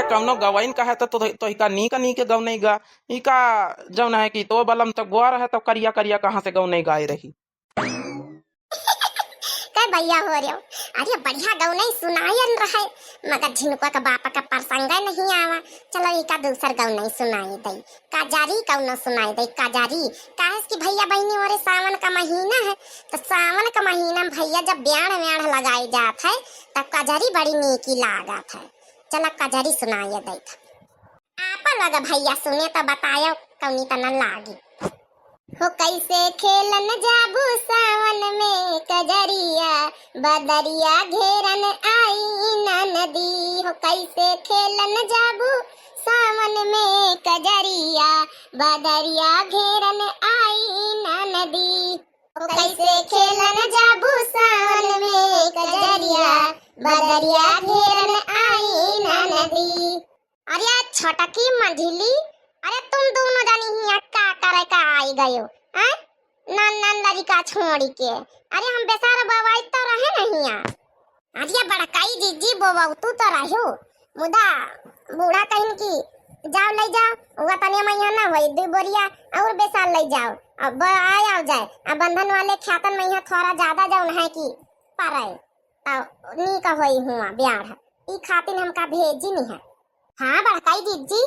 कौनो गवाइन का है तो इका नी के गौ नहीं गा इका जौन है कि तो बलम तो गोआ रहे तो करिया करिया कहाँ से गौ नहीं गाय रही। काय भैया हो रहे हो? अरे बढ़िया गौ नहीं सुनायन रहे मगर झिनुका का बापा का प्रसंग नहीं आवा। चलो एका दूसर गौ नहीं सुनाई दई काजारी कौन सुनाई दई काजारी काहे कि भैया बहनी और सावन का महीना है तो सावन का महीना में भैया जब ब्याह व्याह लगाई जात है तब काजारी बड़ी नीकी लागत है। चलो काजारी सुनाइए दई आपा लगा भैया सुने तो बतायो कौनी तना लागी। हो कैसे खेलन जाबू सावन में कजरिया बदरिया घेरन आई ना नदी। हो कैसे खेलन जाबू सावन में कजरिया बदरिया घेरन आई ना नदी। हो कैसे खेलन जाबू सावन में कजरिया बदरिया घेरन आई ना नदी। अरे छोटा की मंझिली अरे तुम दोनों जानी ही का करे का आई गयो हैं नन नन लड़का छोड़ी के। अरे हम बेसारा बवाई तो रहे नहीं यहाँ। अरे बड़ा काई जीजी बोवा तू तो रहो मुदा बूढ़ा कहीं की जाओ ले जाओ वो तनिया मैया ना होई दो बोरिया और बेसार ले जाओ अब आ जाए अब बंधन वाले ख्यातन मैया थोड़ा ज्यादा जाऊन है कि पारे तो नी का होई हुआ ब्याह ई खातिन हमका भेजी नहीं है। हाँ बड़काई जीजी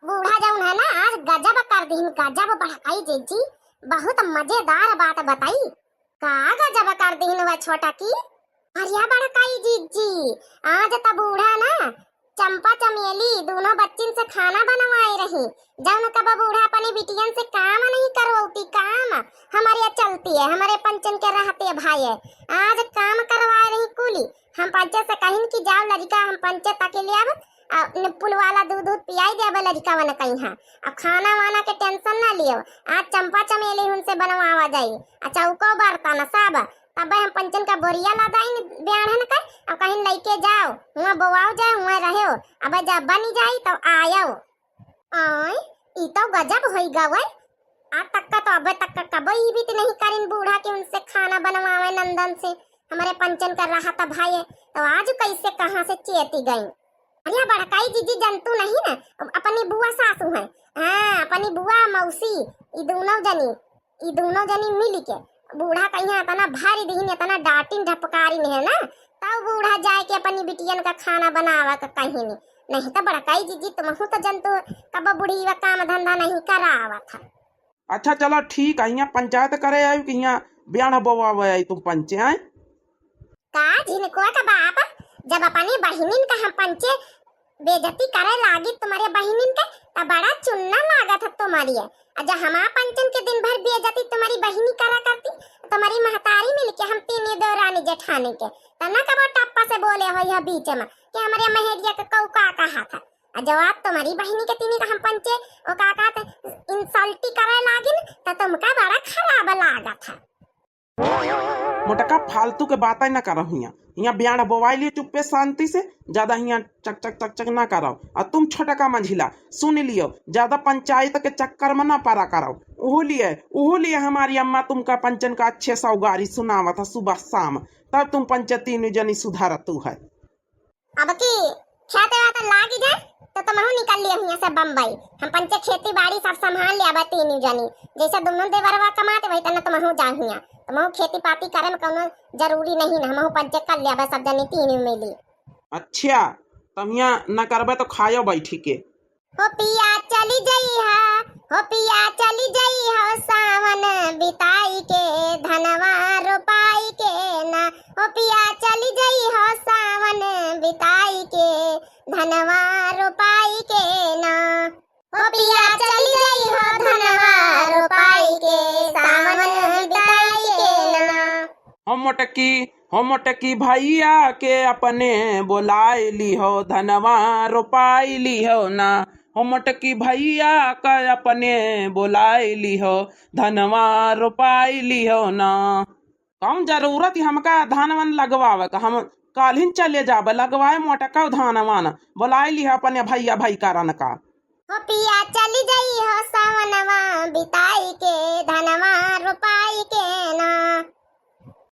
बूढ़ा जाऊन है ना आज गजब कर दीन गजब बड़काई जीजी बहुत मजेदार बात बताई का गजब कर दीन वह छोटा की। अरे बड़काई जीजी आज तो बूढ़ा ना चंपा चमेली दोनों बच्चिन से खाना बनवाए रही जब कब बूढ़ा अपनी बिटियन से काम नहीं करवाती काम हमारे यहाँ चलती है हमारे पंचन के रहते भाई है आज काम करवाए रही कुली। हम पंचायत से कहीं की जाओ लड़का हम पंचायत तक ले आव निपुल वाला दूध पियाई दे लड़का वाला कहीं है अब खाना वाना के टेंशन ना लियो आज चंपा चमेली उनसे बनवावा जाई चौको बर्तन सब तब हम पंचन का बोरिया लदाई ब्याहन कर अब कहीं लेके जाओ वहाँ बोआओ जाए वहाँ रहो अब जब बनी जाई तो आयो। आय ई तो गजब होई गवई आज तक का तो अब तक का कबई भी नहीं करिन बूढ़ा के उनसे खाना बनवावे नंदन से हमारे पंचन कर रहा था भाई तो आज कैसे कहाँ से चेती गई। अरे बड़काई जीजी जंतु नहीं ना अपनी बुआ सासू है हाँ अपनी बुआ मौसी ई दोनों जनी मिली के बूढ़ा कहीं इतना भारी दीन इतना डांटिन ढपकारी नहीं है ना तब बूढ़ा जाए के अपनी बिटियन का खाना बनावा का कहीं नहीं तो बड़काई जीजी तुम तो जंतु कब बूढ़ी व काम धंधा नहीं करावा था। अच्छा चलो ठीक है यहाँ पंचायत करे आई कि यहाँ ब्याह बोवा आई तुम पंचे आए का जिनको का बाप जब अपनी बहनिन का हम पंचे बेइज्जती करे लागी तुम्हारे बहनिन के तब बड़ा चुनना लागा था तुम्हारी है जब हमारा पंचन के दिन भर बेइज्जती तुम्हारी बहनी करा करती तुम्हारी महतारी मिलके हम तीन दौरानी जेठानी के तना कब टप्पा से बोले हो यह बीच में कि हमारे महेरिया का कौ का कहा था जवाब तुम्हारी बहनी के तीन का हम पंचे वो काका इंसल्टी करे लागी तो तुमका बड़ा खराब लागा था। मोटका फालतू के बातें ना करो यहाँ ब्याह बोवाई लिए चुप्पे शांति से ज्यादा यहाँ चक चक चक चक ना करो और तुम छोटा का मंझिला सुन लियो ज्यादा पंचायत के चक्कर में ना पारा करो ओहो लिए हमारी अम्मा तुमका पंचन का अच्छे सौगारी सुनावा था सुबह शाम तब तुम पंचायती जनी सुधार तू है। अब की खेते वाते लागी जाए तो तुम निकल लिए यहाँ से बम्बई हम पंचे खेती बाड़ी सब संभाल लिया तीन जनी जैसे दोनों देवरवा कमाते वही तना तुम जाओ यहाँ तुम खेती पाती करे में कोनो जरूरी नहीं ना हम पंचे कर लिया सब जनी तीन मिली। अच्छा तुम यहाँ न करबे तो खायो बैठी के। हो पिया चली जई हो सावन बिताई के धनवा रोपाई के ना हो पिया चली जई हो सावन बिताई के धनवा रोपाई के ना हो पिया चली जई हो धनवा रोपाई के सावन बिताई के ना। हो मोटकी भैया के अपने बोलाई ली हो धनवा रोपाई ली हो ना हो मोटकी भैया का अपने बोलाई ली हो धनवा रोपाई ली हो ना। कौन जरूरत हमका धान वन लगवावे का हम कल ही चले जाबे लगवाए मोटका धान वन बोलाई ली अपने भैया भाई कारण का। हो पिया चली जई हो सावनवा बिताई के धनवा रोपाई के ना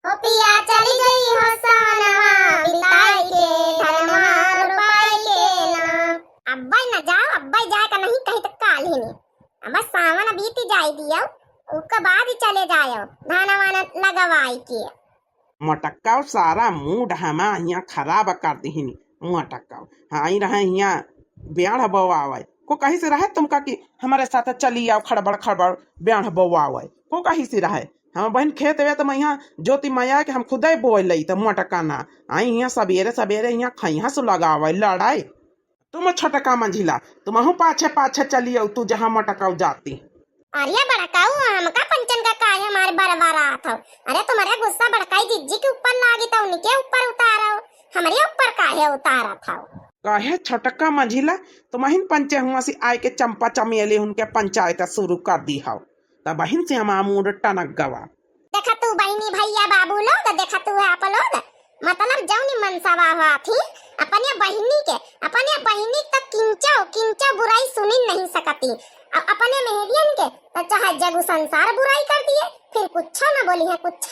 हो पिया चली गई हो सावनवा बिताई के धनवा रोपाई के ना। दिहनी। अब सावन बीत जाई दियो, उसके बाद ही चले जायो धाना वाना लगवाई के। मटक्का सारा मूड हमा यहाँ खराब कर दीनी मटक्का। हाँ ही रहे यहाँ ब्याह बवावे को कहीं से रहे तुमका कि हमारे साथ चली आओ खड़बड़ खड़बड़ ब्याह बवावे को कहीं से रहे। हम बहन खेत वे तो मैं यहाँ ज्योति मैया के हम खुदे बोल लई तो मटक्का ना आई यहाँ सवेरे सवेरे यहाँ खैहा से लगावे लड़ाई। तुम छटका मंझिला तुम पाछे पाछे चली आओ तू जहाँ मटक्का जाती। अरे बड़काऊ हमका पंचन का काय हमारे बरबारा था। अरे तुम्हारे गुस्सा बड़काई जिज्जी के ऊपर लागी तो उनके ऊपर उतारा, हमारे ऊपर काहे उतारा था। काहे छटका मंझिला तुम्हें पंचे हुआ से आए के चंपा चमेली उनके पंचायत शुरू कर दी हो तब बहन से हमारा मूड टनक गवा। देखा तू बहनी भैया बाबू लोग, देखा तू है आप लोग मतलब जौनी मनसावा हुआ थी अपने बहनी तक किंचा बुराई सुनी नहीं सकती। अपने मेहरियन के तो चाहे जगू संसार बुराई कर दिए फिर कुछ न बोली है कुछ।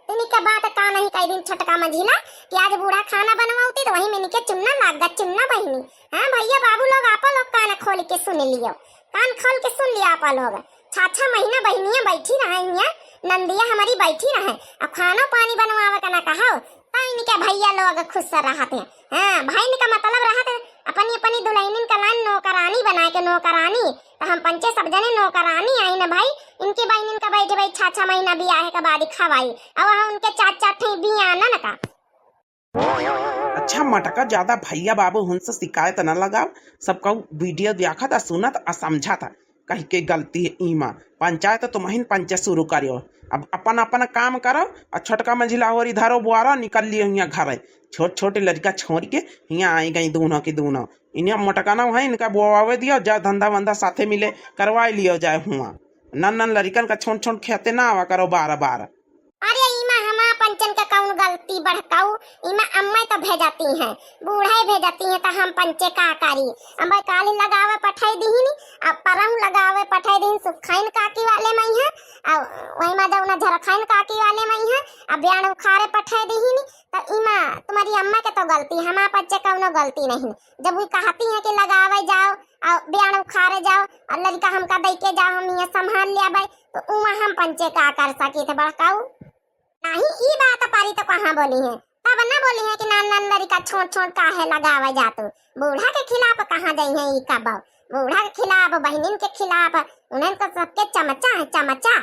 इनका बात का नहीं कई दिन छटका मंझिला कि आज बूढ़ा खाना बनवाती तो वही में निके चुनना लाग गा चुनना बहनी। हाँ भैया बाबू लोग आप लोग कान खोल के सुन लियो, कान खोल के सुन लिया आप लोग। 6 महीना बहनियां बैठी रहे यहाँ, नंदिया हमारी बैठी रहे, अब खाना पानी बनवावे का ना कहा इनके भैया लोग खुश रहते हैं। हाँ भाई का मतलब रहते अपनी दुल्हनिन का लान नौकरानी बना के नौकरानी तो हम पंचे सब जने नौकरानी आई ना भाई। इनकी बहनिन का बैठे भाई 6 महीना बियाह के बाद खवाई अब वहाँ उनके 4 बिया ना का। अच्छा मटका ज्यादा भैया बाबू उनसे शिकायत न लगाओ, सबका वीडियो देखा था सुना था समझा था कहीं के गलती है ईमा पंचायत तुम्हें पंचायत शुरू करियो। अब अपन अपन काम करो और छोटका मंझिला और इधरो बुआरो निकल लियो यहाँ घर। छोट छोटे लड़का छोड़ के यहाँ आई गई दोनों की दोनों इन्हें मटकाना है इनका बुआवे दियो जा धंधा वंधा साथे मिले करवा लियो जाए हुआ। नन लड़कन का छोट छोट खेते ना आवा करो 12। अरे इमा हमारा पंचन का कौन गलती बढ़काऊ, इमा अम्मा तो भेजती हैं बूढ़ा भेजती हैं तो हम पंचे का करी। अब काली लगावे पठाई दीनी अब परम लगावे पठाई दीन सुखाइन काकी वाले मई है अब वही में जाऊना झरखाइन काकी वाले मई है अब ब्याण उखारे पठाई दीनी तो इमा तुम्हारी अम्मा के तो गलती, हमारा पंचे कौनो गलती नहीं। जब वो कहती है कि लगावे जाओ और ब्याण उखारे जाओ और लड़का हमका दे के जाओ हम ये संभाल लिया भाई तो उमा हम पंचे का कर सके थे बढ़काऊ नहीं। ई बात पारी तो कहाँ बोली है तब ना बोली है कि नान लड़का छोट काहे लगावे जातू। बूढ़ा के खिलाफ कहाँ गई है ई कब, बूढ़ा के खिलाफ बहनिन के खिलाफ उन्हें तो सबके चमचा है चमचा।